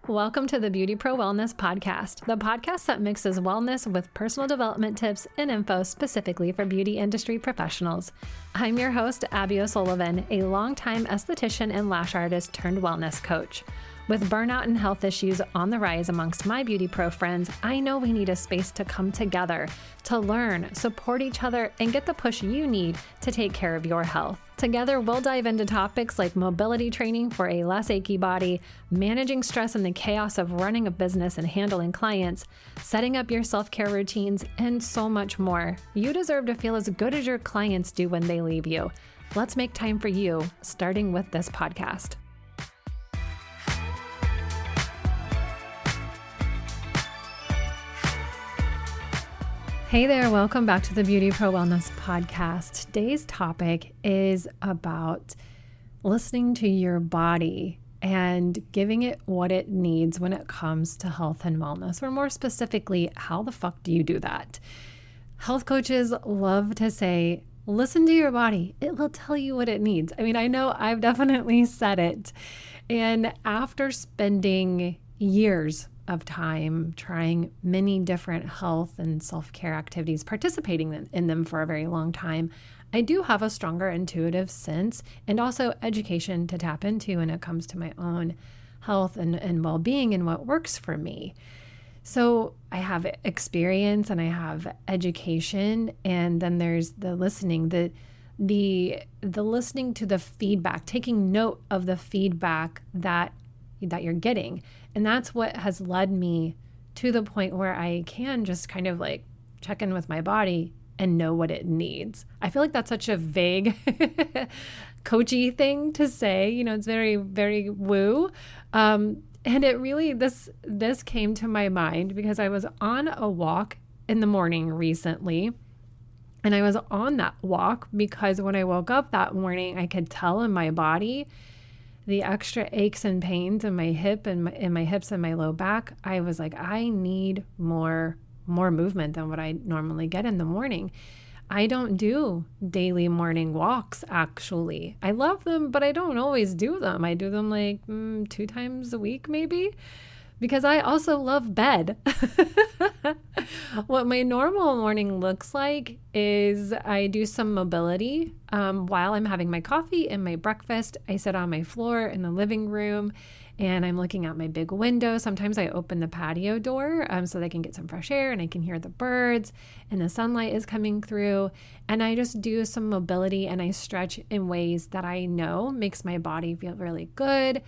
Welcome to the Beauty Pro Wellness Podcast, the podcast that mixes wellness with personal development tips and info specifically for beauty industry professionals. I'm your host, Abby O'Sullivan, a longtime esthetician and lash artist turned wellness coach. With burnout and health issues on the rise amongst my beauty pro friends, I know we need a space to come together, to learn, support each other, and get the push you need to take care of your health. Together, we'll dive into topics like mobility training for a less achy body, managing stress and the chaos of running a business and handling clients, setting up your self-care routines, and so much more. You deserve to feel as good as your clients do when they leave you. Let's make time for you, starting with this podcast. Hey there, welcome back to the Beauty Pro Wellness Podcast. Today's topic is about listening to your body and giving it what it needs when it comes to health and wellness, or more specifically, how the fuck do you do that? Health coaches love to say, listen to your body. It will tell you what it needs. I mean, I know I've definitely said it. And after spending years of time trying many different health and self-care activities, participating in them for a very long time, I do have a stronger intuitive sense and also education to tap into when it comes to my own health and well-being and what works for me. So I have experience and I have education, and then there's the listening, the listening to the feedback, taking note of the feedback that you're getting. And that's what has led me to the point where I can just kind of like check in with my body and know what it needs. I feel like that's such a vague, coachy thing to say. You know, it's very, very woo. And it really, this came to my mind because I was on a walk in the morning recently. And I was on that walk because when I woke up that morning, I could tell in my body the extra aches and pains in my hip and in my hips and my low back. I was like, I need more movement than what I normally get in the morning. I don't do daily morning walks, actually. I love them, but I don't always do them. I do them like 2 times a week, maybe, because I also love bed. What my normal morning looks like is I do some mobility while I'm having my coffee and my breakfast. I sit on my floor in the living room and I'm looking out my big window. Sometimes I open the patio door so that I can get some fresh air and I can hear the birds and the sunlight is coming through. And I just do some mobility and I stretch in ways that I know makes my body feel really good.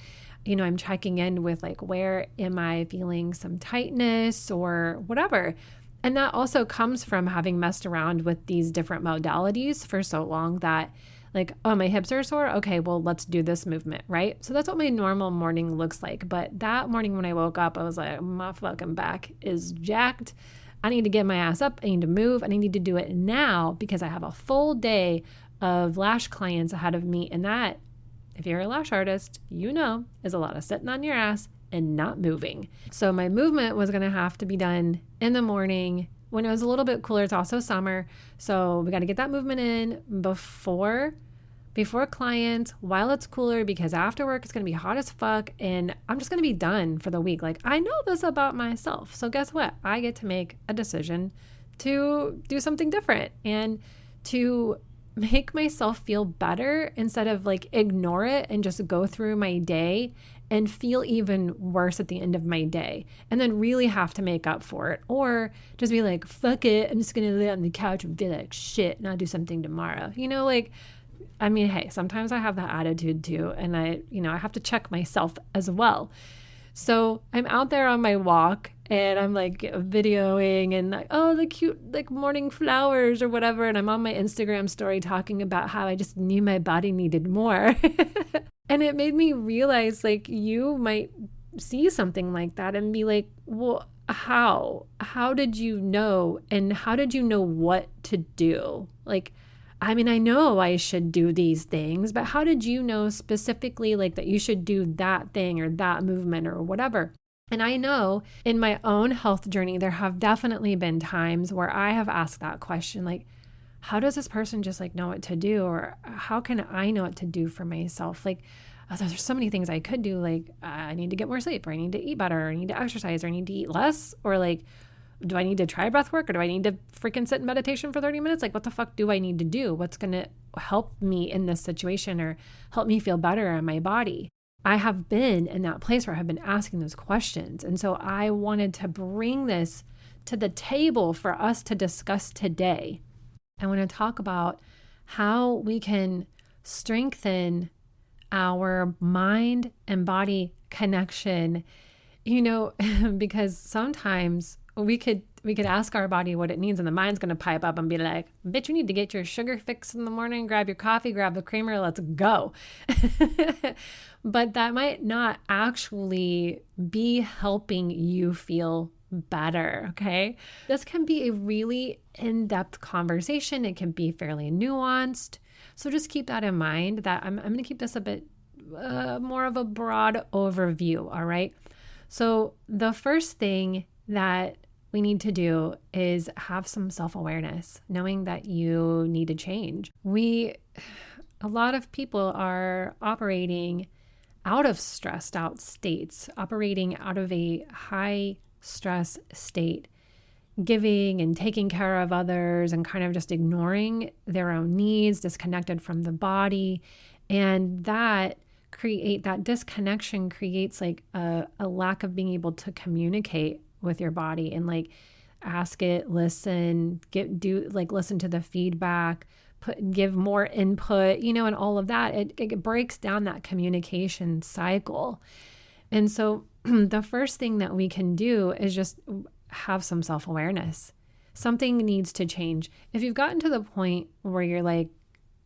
You know, I'm checking in with like, where am I feeling some tightness or whatever? And that also comes from having messed around with these different modalities for so long that like, oh, my hips are sore. Okay, well, let's do this movement, right? So that's what my normal morning looks like. But that morning when I woke up, I was like, my fucking back is jacked. I need to get my ass up. I need to move. And I need to do it now because I have a full day of lash clients ahead of me. And that, if you're a lash artist, you know, is a lot of sitting on your ass and not moving. So my movement was going to have to be done in the morning when it was a little bit cooler. It's also summer. So we got to get that movement in before clients while it's cooler, because after work it's going to be hot as fuck and I'm just going to be done for the week. Like, I know this about myself. So guess what? I get to make a decision to do something different and to make myself feel better instead of like ignore it and just go through my day and feel even worse at the end of my day and then really have to make up for it, or just be like, fuck it, I'm just going to lay on the couch and feel like shit and I'll do something tomorrow. You know, like, I mean, hey, sometimes I have that attitude too. And I have to check myself as well. So I'm out there on my walk and I'm like videoing and like, oh, the cute like morning flowers or whatever. And I'm on my Instagram story talking about how I just knew my body needed more. And it made me realize, like, you might see something like that and be like, well, how did you know? And how did you know what to do? Like, I mean, I know I should do these things, but how did you know specifically like that you should do that thing or that movement or whatever? And I know in my own health journey, there have definitely been times where I have asked that question, like, how does this person just like know what to do? Or how can I know what to do for myself? Like, there's so many things I could do. Like, I need to get more sleep, or I need to eat better, or I need to exercise, or I need to eat less, or like, do I need to try breath work, or do I need to freaking sit in meditation for 30 minutes? Like, what the fuck do I need to do? What's going to help me in this situation or help me feel better in my body? I have been in that place where I have been asking those questions. And so I wanted to bring this to the table for us to discuss today. I want to talk about how we can strengthen our mind and body connection, because sometimes we could ask our body what it needs, and the mind's going to pipe up and be like, bitch, you need to get your sugar fix in the morning, grab your coffee, grab the creamer, let's go. But that might not actually be helping you feel better, okay? This can be a really in-depth conversation. It can be fairly nuanced. So just keep that in mind, that I'm going to keep this a bit more of a broad overview, all right? So the first thing that we need to do is have some self-awareness, knowing that you need to change. A lot of people are operating out of stressed out states, operating out of a high stress state, giving and taking care of others and kind of just ignoring their own needs, disconnected from the body. And that disconnection creates like a lack of being able to communicate with your body and like ask it, listen, listen to the feedback, give more input, and all of that. It breaks down that communication cycle. And so the first thing that we can do is just have some self-awareness. Something needs to change. If you've gotten to the point where you're like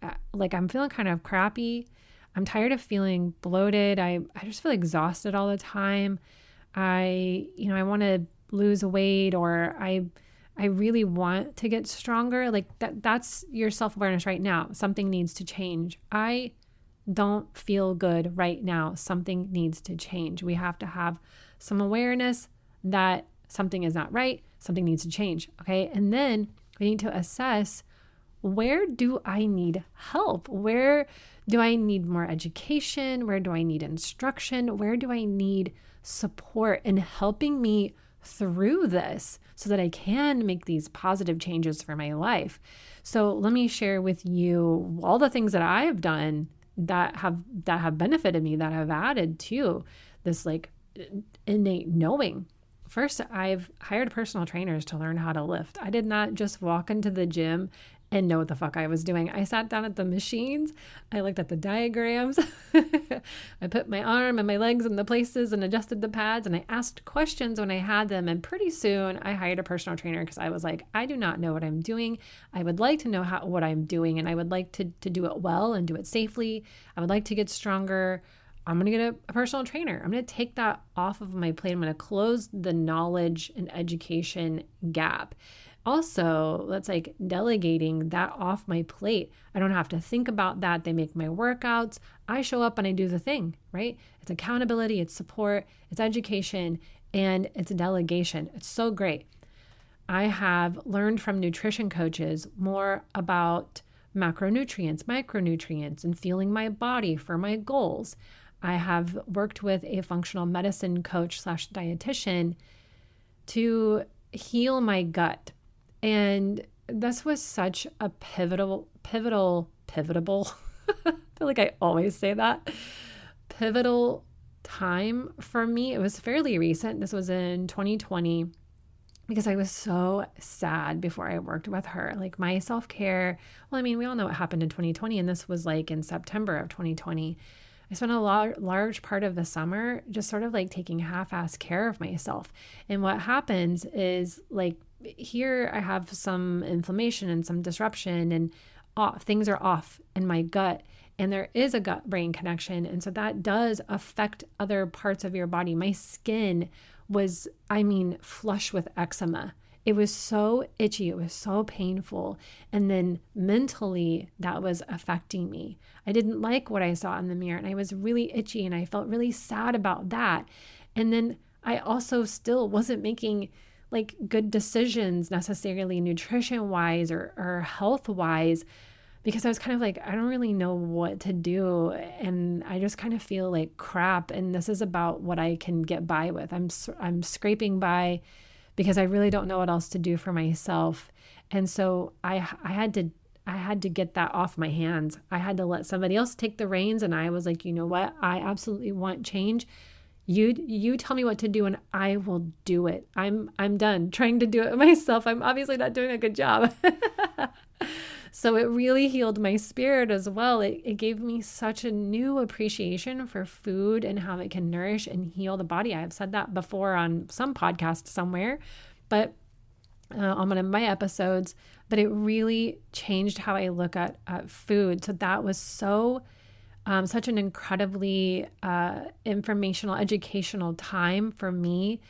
I'm feeling kind of crappy, I'm tired of feeling bloated, I just feel exhausted all the time, I want to lose weight, or I really want to get stronger, like that's your self-awareness right now. Something needs to change. I don't feel good right now. Something needs to change. We have to have some awareness that something is not right. Something needs to change. Okay. And then we need to assess, where do I need help? Where do I need more education? Where do I need instruction? Where do I need support in helping me through this so that I can make these positive changes for my life? So let me share with you all the things that I have done that have benefited me, that have added to this like innate knowing. First, I've hired personal trainers to learn how to lift. I did not just walk into the gym and know what the fuck I was doing. I sat down at the machines. I looked at the diagrams. I put my arm and my legs in the places and adjusted the pads, and I asked questions when I had them. And pretty soon I hired a personal trainer because I was like, I do not know what I'm doing. I would like to know what I'm doing, and I would like to do it well and do it safely. I would like to get stronger. I'm going to get a personal trainer. I'm going to take that off of my plate. I'm going to close the knowledge and education gap. Also, that's like delegating that off my plate. I don't have to think about that. They make my workouts. I show up and I do the thing, right? It's accountability, it's support, it's education, and it's delegation. It's so great. I have learned from nutrition coaches more about macronutrients, micronutrients, and fueling my body for my goals. I have worked with a functional medicine coach / dietitian to heal my gut. And this was such a pivotal, I feel like I always say that, pivotal time for me. It was fairly recent. This was in 2020, because I was so sad before I worked with her. Like my self-care, we all know what happened in 2020, and this was like in September of 2020. I spent a large part of the summer just sort of like taking half-ass care of myself. And what happens is, like, here I have some inflammation and some disruption, and things are off in my gut, and there is a gut-brain connection. And so that does affect other parts of your body. My skin was, flush with eczema. It was so itchy. It was so painful. And then mentally, that was affecting me. I didn't like what I saw in the mirror, and I was really itchy, and I felt really sad about that. And then I also still wasn't making like good decisions necessarily nutrition wise or health wise, because I was kind of like, I don't really know what to do. And I just kind of feel like crap. And this is about what I can get by with. I'm scraping by because I really don't know what else to do for myself. And so I had to get that off my hands. I had to let somebody else take the reins. And I was like, you know what? I absolutely want change. You tell me what to do and I will do it. I'm done trying to do it myself. I'm obviously not doing a good job. So it really healed my spirit as well. It gave me such a new appreciation for food and how it can nourish and heal the body. I've said that before on some podcast somewhere, but on one of my episodes, but it really changed how I look at food. So that was such an incredibly informational, educational time for me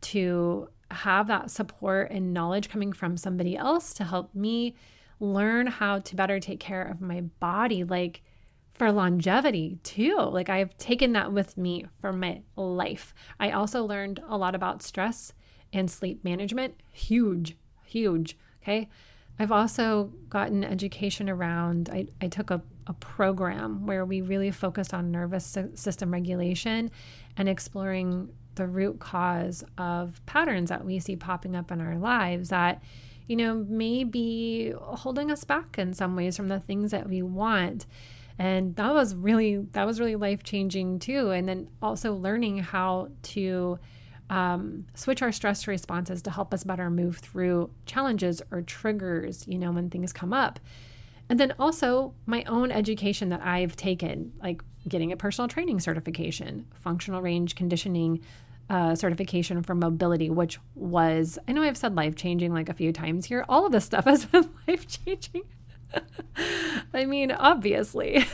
to have that support and knowledge coming from somebody else to help me learn how to better take care of my body, like for longevity too. Like I've taken that with me for my life. I also learned a lot about stress and sleep management. Huge. Okay. I've also gotten education around, I took a program where we really focused on nervous system regulation and exploring the root cause of patterns that we see popping up in our lives that, may be holding us back in some ways from the things that we want. And that was really life-changing too. And then also learning how to switch our stress responses to help us better move through challenges or triggers, when things come up. And then also my own education that I've taken, like getting a personal training certification, functional range conditioning certification for mobility, which was, I know I've said life-changing like a few times here. All of this stuff has been life-changing. I mean, obviously.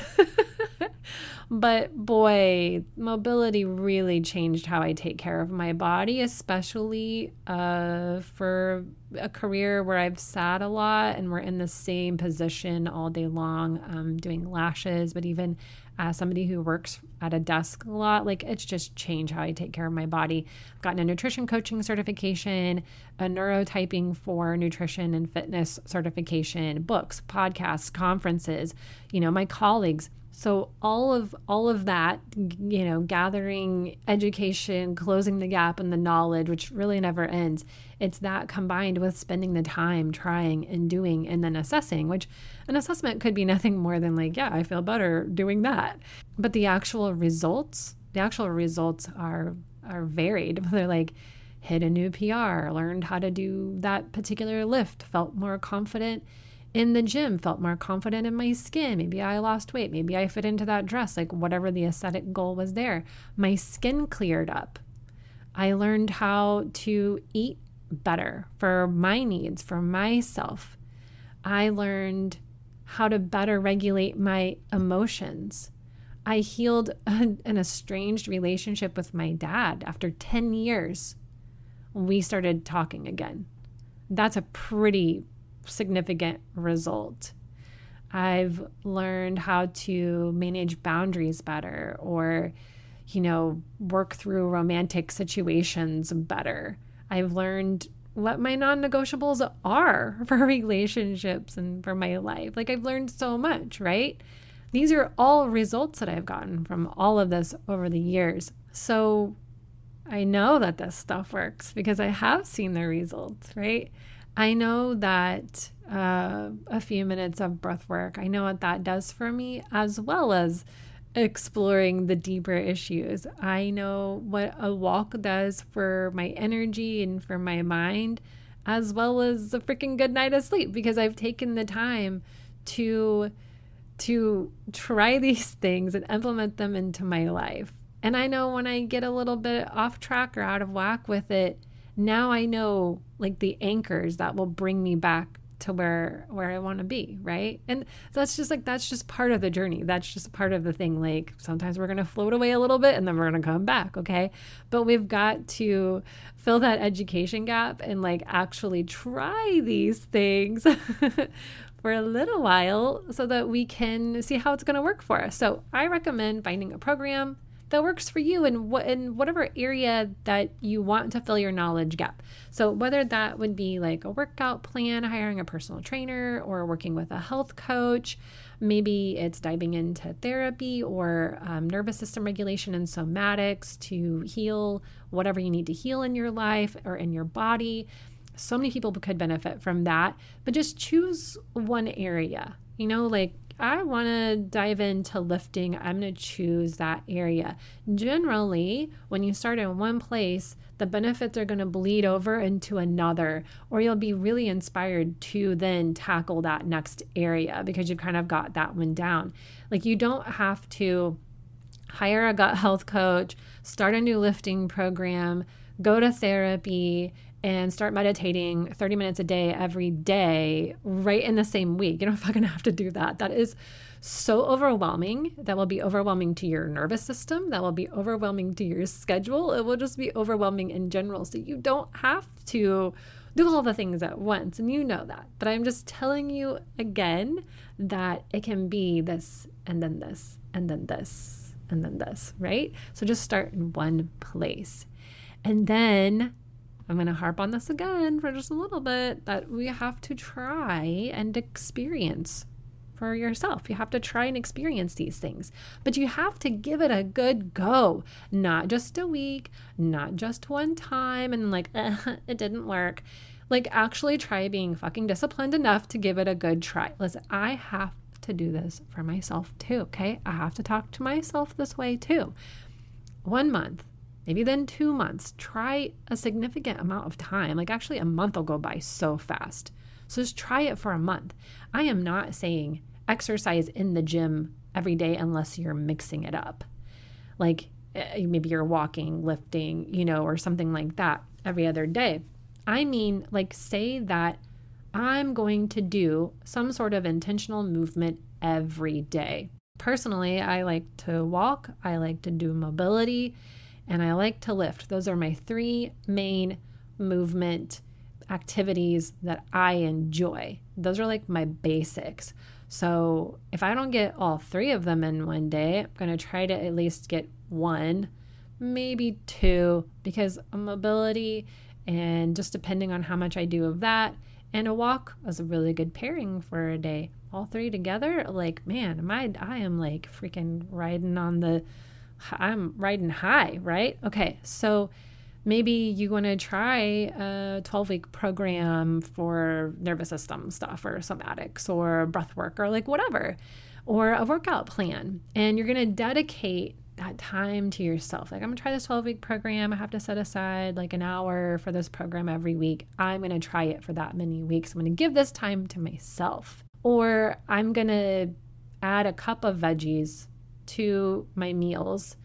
But boy, mobility really changed how I take care of my body, especially for a career where I've sat a lot and we're in the same position all day long, doing lashes, but even as somebody who works at a desk a lot, like it's just changed how I take care of my body. I've gotten a nutrition coaching certification, a neurotyping for nutrition and fitness certification, books, podcasts, conferences, my colleagues. So all of that, gathering education, closing the gap in the knowledge, which really never ends. It's that combined with spending the time trying and doing and then assessing, which an assessment could be nothing more than like, yeah, I feel better doing that. But the actual results are varied. They're like, hit a new PR, learned how to do that particular lift, felt more confident in the gym, felt more confident in my skin. Maybe I lost weight. Maybe I fit into that dress, like whatever the aesthetic goal was there. My skin cleared up. I learned how to eat better for my needs, for myself. I learned how to better regulate my emotions. I healed an estranged relationship with my dad after 10 years. We started talking again. That's a pretty significant result. I've learned how to manage boundaries better or, work through romantic situations better. I've learned what my non-negotiables are for relationships and for my life. Like I've learned so much, right? These are all results that I've gotten from all of this over the years. So I know that this stuff works because I have seen the results, right? I know that a few minutes of breath work, I know what that does for me, as well as exploring the deeper issues. I know what a walk does for my energy and for my mind, as well as a freaking good night of sleep, because I've taken the time to try these things and implement them into my life. And I know when I get a little bit off track or out of whack with it, now I know like the anchors that will bring me back to where I want to be, right? And that's just part of the journey. That's just part of the thing. Like sometimes we're going to float away a little bit and then we're going to come back, okay? But we've got to fill that education gap and like actually try these things for a little while so that we can see how it's going to work for us. So I recommend finding a program, that works for you in whatever area that you want to fill your knowledge gap. So whether that would be like a workout plan, hiring a personal trainer, or working with a health coach, maybe it's diving into therapy or nervous system regulation and somatics to heal whatever you need to heal in your life or in your body. So many people could benefit from that, but just choose one area. Like I want to dive into lifting. I'm going to choose that area. Generally, when you start in one place, the benefits are going to bleed over into another, or you'll be really inspired to then tackle that next area because you've kind of got that one down. Like you don't have to hire a gut health coach, start a new lifting program, go to therapy, and start meditating 30 minutes a day every day right in the same week. You don't fucking have to do that. That is so overwhelming. That will be overwhelming to your nervous system. That will be overwhelming to your schedule. It will just be overwhelming in general. So you don't have to do all the things at once, and you know that. But I'm just telling you again that it can be this and then this and then this and then this, right? So just start in one place. And then I'm going to harp on this again for just a little bit, that we have to try and experience for yourself. You have to try and experience these things, but you have to give it a good go, not just a week, not just one time and like, it didn't work. Like actually try being fucking disciplined enough to give it a good try. Listen, I have to do this for myself too, okay? I have to talk to myself this way too. 1 month. Maybe then 2 months, try a significant amount of time. Like actually a month will go by so fast. So just try it for a month. I am not saying exercise in the gym every day unless you're mixing it up. Like maybe you're walking, lifting, or something like that every other day. I mean, like say that I'm going to do some sort of intentional movement every day. Personally, I like to walk, I like to do mobility, and I like to lift. Those are my 3 main movement activities that I enjoy. Those are like my basics. So if I don't get all 3 of them in one day, I'm going to try to at least get 1, maybe 2, because a mobility and just depending on how much I do of that, and a walk is a really good pairing for a day. All 3 together, like, man, I am like freaking I'm riding high, right? Okay, so maybe you want to try a 12-week program for nervous system stuff or somatics or breath work or like whatever, or a workout plan. And you're going to dedicate that time to yourself. Like I'm going to try this 12-week program. I have to set aside like an hour for this program every week. I'm going to try it for that many weeks. I'm going to give this time to myself. Or I'm going to add a cup of veggies to my meals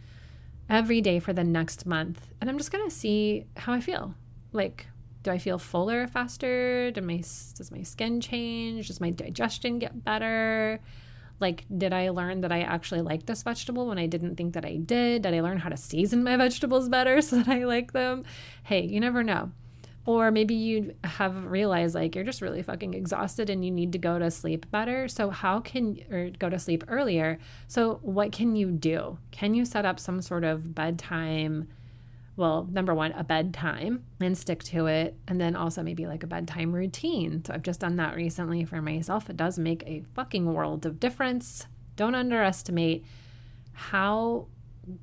every day for the next month. And I'm just going to see how I feel. Like, do I feel fuller faster? Does my skin change? Does my digestion get better? Like, did I learn that I actually like this vegetable when I didn't think that I did? Did I learn how to season my vegetables better so that I like them? Hey, you never know. Or maybe you have realized like you're just really fucking exhausted and you need to go to sleep better. So go to sleep earlier. So what can you do? Can you set up some sort of bedtime? Well, number 1, a bedtime and stick to it. And then also maybe like a bedtime routine. So I've just done that recently for myself. It does make a fucking world of difference. Don't underestimate how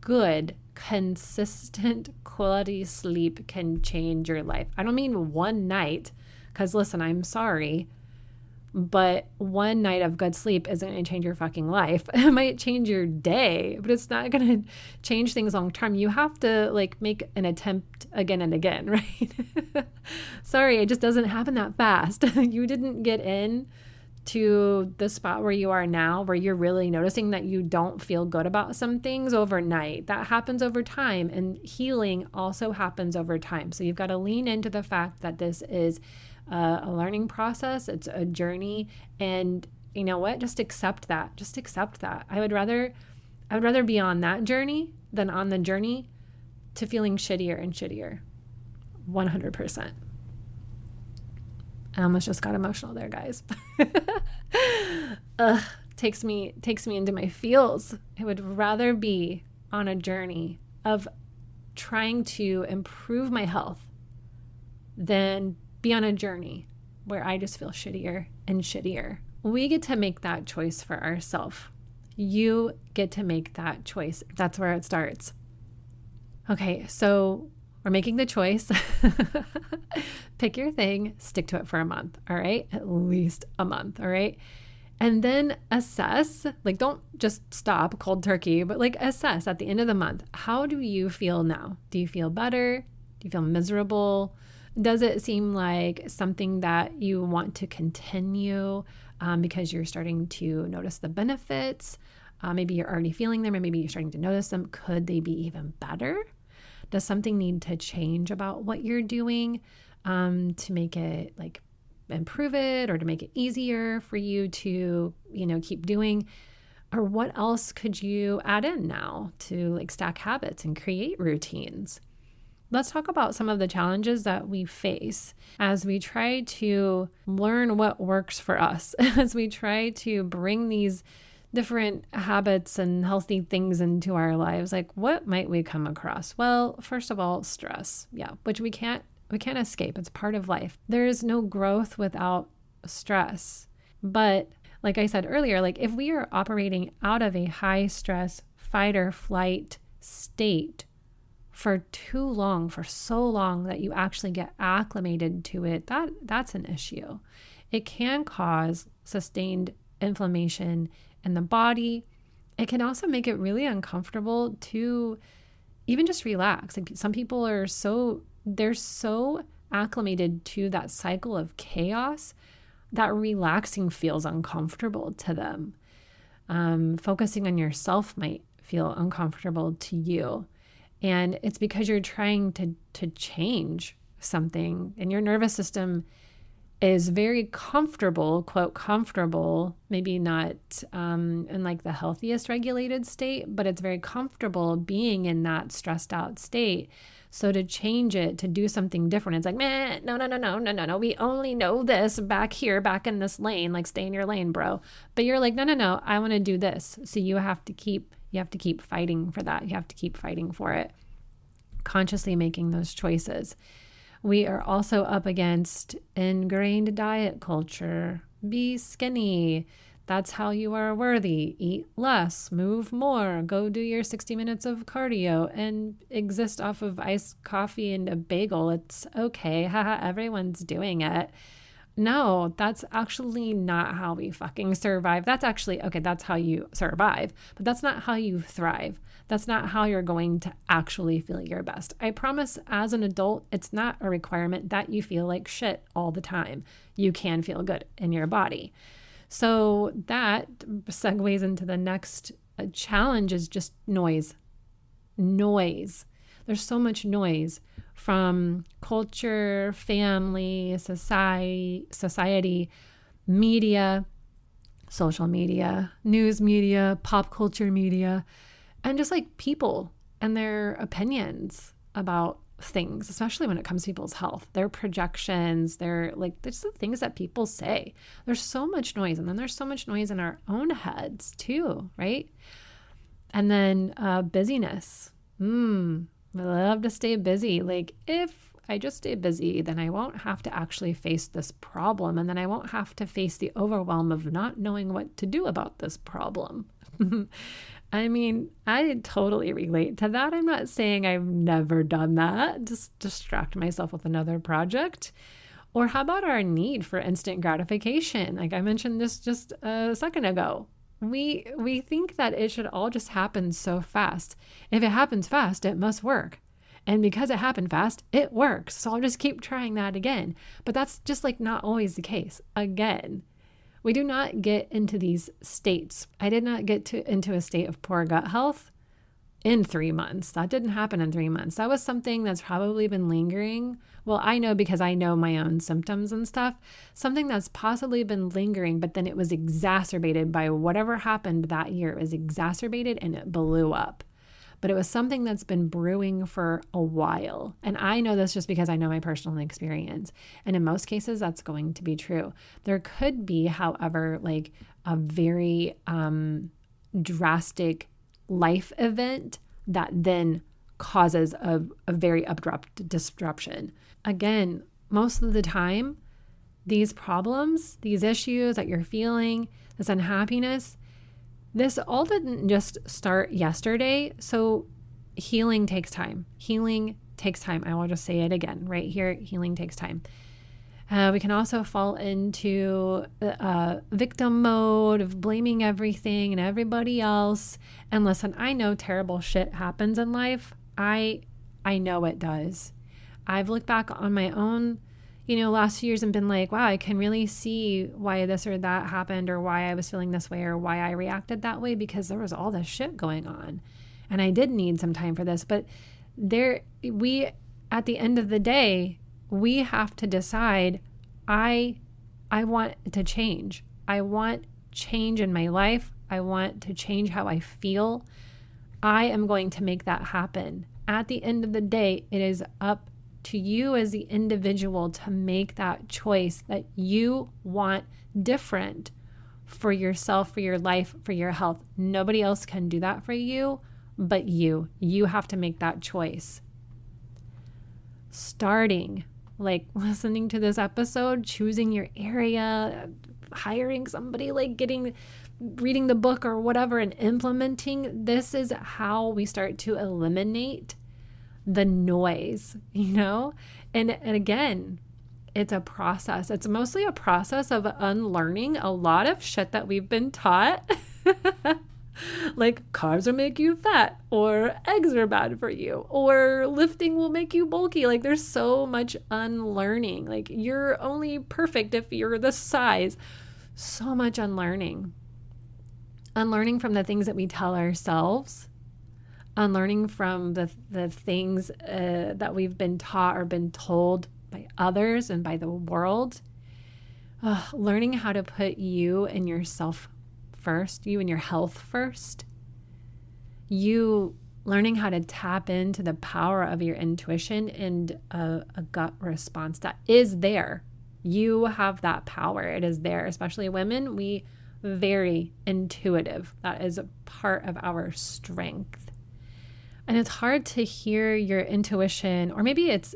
good consistent quality sleep can change your life. I don't mean one night, because listen, I'm sorry, but one night of good sleep isn't going to change your fucking life. It might change your day, but it's not going to change things long term. You have to like make an attempt again and again, right? Sorry, it just doesn't happen that fast. You didn't get in to the spot where you are now, where you're really noticing that you don't feel good about some things overnight. That happens over time, and healing also happens over time. So you've got to lean into the fact that this is a learning process. It's a journey, and you know what? Just accept that. Just accept that. I would rather be on that journey than on the journey to feeling shittier and shittier. 100%. I almost just got emotional there, guys. Takes me into my feels. I would rather be on a journey of trying to improve my health than be on a journey where I just feel shittier and shittier. We get to make that choice for ourselves. You get to make that choice. That's where it starts. Okay, so we're making the choice. Pick your thing, stick to it for a month, all right? At least a month, all right? And then assess, like don't just stop cold turkey, but like assess at the end of the month, how do you feel now? Do you feel better? Do you feel miserable? Does it seem like something that you want to continue because you're starting to notice the benefits? Maybe you're already feeling them, or maybe you're starting to notice them. Could they be even better? Does something need to change about what you're doing to make it like improve it, or to make it easier for you to, keep doing? Or what else could you add in now to like stack habits and create routines? Let's talk about some of the challenges that we face as we try to learn what works for us, as we try to bring these different habits and healthy things into our lives. Like, what might we come across? Well, first of all, stress. Yeah, which we can't escape. It's part of life. There is no growth without stress. But like I said earlier, like if we are operating out of a high stress fight or flight state for too long, for so long that you actually get acclimated to it, that's an issue. It can cause sustained inflammation in the body. It can also make it really uncomfortable to even just relax. Like some people are so acclimated to that cycle of chaos that relaxing feels uncomfortable to them. Focusing on yourself might feel uncomfortable to you. And it's because you're trying to change something, and your nervous system is very comfortable, quote, comfortable, maybe not in like the healthiest regulated state, but it's very comfortable being in that stressed out state. So to change it, to do something different, it's like, man, no. We only know this back here, back in this lane, like stay in your lane, bro. But you're like, no, I want to do this. So you have to keep fighting for that. You have to keep fighting for it, consciously making those choices. We are also up against ingrained diet culture. Be skinny. That's how you are worthy. Eat less, move more, go do your 60 minutes of cardio and exist off of iced coffee and a bagel. It's okay. Haha, everyone's doing it. No, that's actually not how we fucking survive. That's actually, okay, that's how you survive, but that's not how you thrive. That's not how you're going to actually feel your best. I promise, as an adult, it's not a requirement that you feel like shit all the time. You can feel good in your body. So that segues into the next challenge, is just noise. Noise. There's so much noise from culture, family, society, media, social media, news media, pop culture media, and just like people and their opinions about things, especially when it comes to people's health, their projections, there's the things that people say. There's so much noise. And then there's so much noise in our own heads too, right? And then busyness. I love to stay busy. Like if I just stay busy, then I won't have to actually face this problem. And then I won't have to face the overwhelm of not knowing what to do about this problem. I mean, I totally relate to that. I'm not saying I've never done that. Just distract myself with another project. Or how about our need for instant gratification? Like I mentioned this just a second ago. We think that it should all just happen so fast. If it happens fast, it must work. And because it happened fast, it works. So I'll just keep trying that again. But that's just like not always the case. Again, we do not get into these states. I did not get into a state of poor gut health in 3 months. That didn't happen in 3 months. That was something that's probably been lingering. Well, I know because I know my own symptoms and stuff, something that's possibly been lingering, but then it was exacerbated by whatever happened that year. It was exacerbated and it blew up. But it was something that's been brewing for a while. And I know this just because I know my personal experience. And in most cases, that's going to be true. There could be, however, like a very drastic life event that then causes a very abrupt disruption. Again, most of the time, these problems, these issues that you're feeling, this unhappiness, this all didn't just start yesterday. So healing takes time. Healing takes time. I will just say it again right here. Healing takes time. We can also fall into victim mode of blaming everything and everybody else. And listen, I know terrible shit happens in life. I know it does. I've looked back on my own, last few years and been like, wow, I can really see why this or that happened, or why I was feeling this way, or why I reacted that way, because there was all this shit going on. And I did need some time for this. But at the end of the day, we have to decide, I want to change. I want change in my life. I want to change how I feel. I am going to make that happen. At the end of the day, it is up to you as the individual to make that choice that you want different for yourself, for your life, for your health. Nobody else can do that for you but you. You have to make that choice. Starting, like listening to this episode, choosing your area, hiring somebody, like reading the book or whatever and implementing, this is how we start to eliminate the noise, and again, it's a process. It's mostly a process of unlearning a lot of shit that we've been taught. Like carbs will make you fat, or eggs are bad for you, or lifting will make you bulky. Like there's so much unlearning. Like you're only perfect if you're this size. So much unlearning. Unlearning from the things that we tell ourselves. Unlearning from the things that we've been taught or been told by others and by the world. Learning how to put you and yourself first, you and your health first. You learning how to tap into the power of your intuition and a gut response that is there. You have that power. It is there. Especially women, we very intuitive. That is a part of our strength. And it's hard to hear your intuition, or maybe it's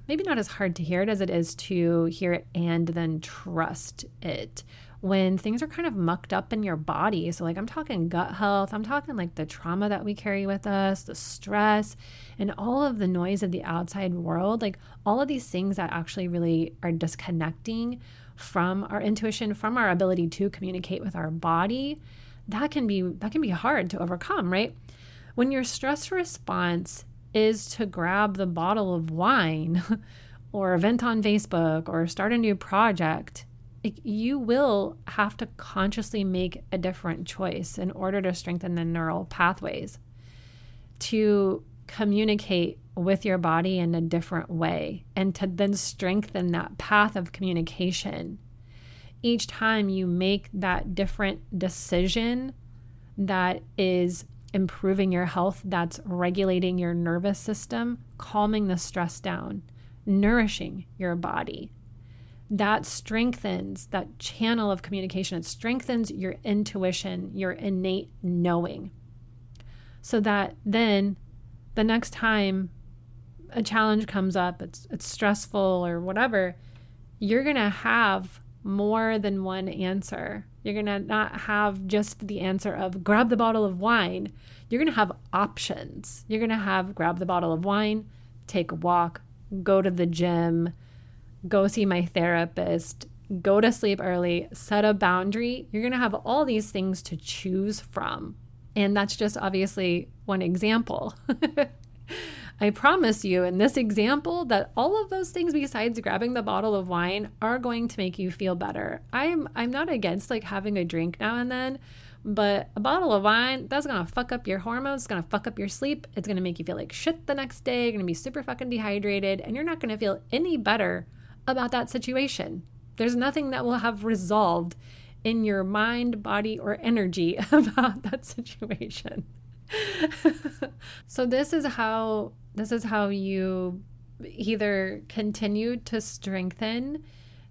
maybe not as hard to hear it as it is to hear it and then trust it when things are kind of mucked up in your body. So like I'm talking gut health, I'm talking like the trauma that we carry with us, the stress, and all of the noise of the outside world, like all of these things that actually really are disconnecting from our intuition, from our ability to communicate with our body. That can be hard to overcome, right? When your stress response is to grab the bottle of wine or vent on Facebook or start a new project, you will have to consciously make a different choice in order to strengthen the neural pathways to communicate with your body in a different way and to then strengthen that path of communication. Each time you make that different decision that is improving your health, that's regulating your nervous system, calming the stress down, nourishing your body. That strengthens that channel of communication. It strengthens your intuition, your innate knowing. So that then the next time a challenge comes up, it's stressful or whatever, you're going to have more than one answer. You're going to not have just the answer of grab the bottle of wine. You're going to have options. You're going to have grab the bottle of wine, take a walk, go to the gym, go see my therapist, go to sleep early, set a boundary. You're going to have all these things to choose from. And that's just obviously one example. I promise you in this example that all of those things besides grabbing the bottle of wine are going to make you feel better. I'm not against like having a drink now and then, but a bottle of wine, that's going to fuck up your hormones. It's going to fuck up your sleep. It's going to make you feel like shit the next day. You're going to be super fucking dehydrated and you're not going to feel any better about that situation. There's nothing that will have resolved in your mind, body, or energy about that situation. So this is how you either continue to strengthen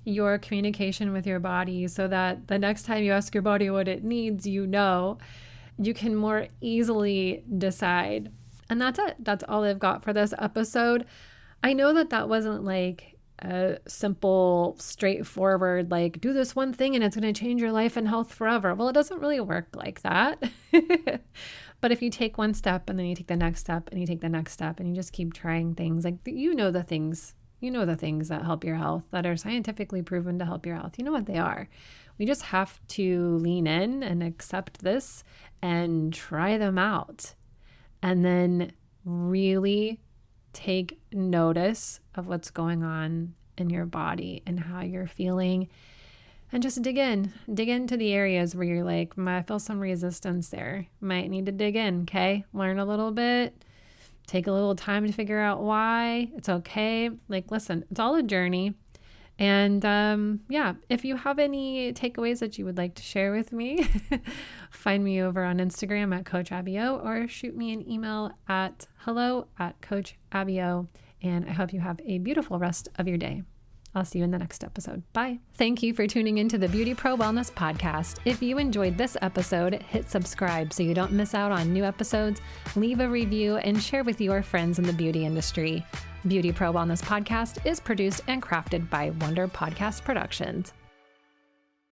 your communication with your body so that the next time you ask your body what it needs, you can more easily decide, And that's it. That's all I've got for this episode. I know that wasn't like a simple, straightforward, like do this one thing and it's going to change your life and health forever. Well, it doesn't really work like that. But if you take one step and then you take the next step and you take the next step and you just keep trying things, like the things that help your health, that are scientifically proven to help your health. You know what they are. We just have to lean in and accept this and try them out. And then really take notice of what's going on in your body and how you're feeling, and just dig into the areas where you're like, I feel some resistance there. Might need to dig in, okay? Learn a little bit, take a little time to figure out why. It's okay. Like, listen, it's all a journey. And if you have any takeaways that you would like to share with me, find me over on Instagram at Coach Abby O, or shoot me an email at hello@coachabbyO. And I hope you have a beautiful rest of your day. I'll see you in the next episode. Bye. Thank you for tuning into the Beauty Pro Wellness Podcast. If you enjoyed this episode, hit subscribe so you don't miss out on new episodes, leave a review, and share with your friends in the beauty industry. Beauty Pro Wellness Podcast is produced and crafted by Wonder Podcast Productions.